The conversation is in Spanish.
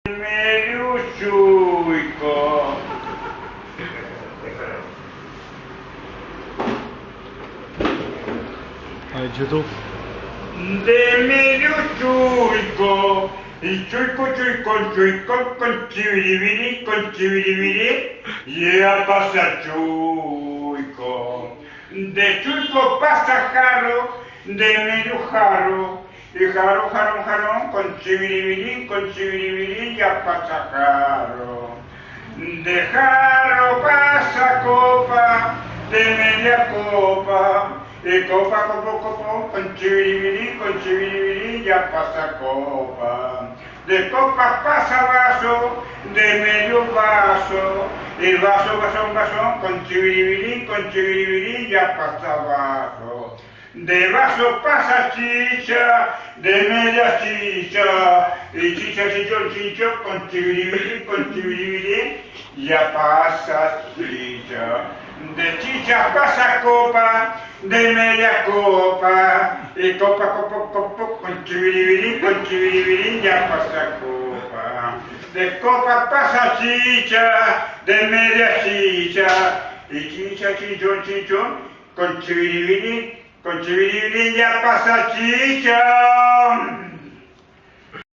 Meriuszujko. Ale YouTube. De Meriuszujko. Y chujko, con chiviri, ya pasa chujko. De chujko pasa jarro, de medio jarro. Y jarro, con chiviri, ya pasa jarro. De jarro pasa copa, de media copa. Y copa, con chiviri, ya pasa copa. De copa pasa vaso, de medio vaso. Y vaso, con chiviri, ya pasa vaso. De vaso pasa chicha, de media chicha. Y chicho, con chiviri, ya pasa chicha. De chicha pasa copa, de media copa. Y copa, con chiviri, ya pasa copa. De copa pasa chicha, de media chicha. Y chicho, con chiviri, ya pasa chicha.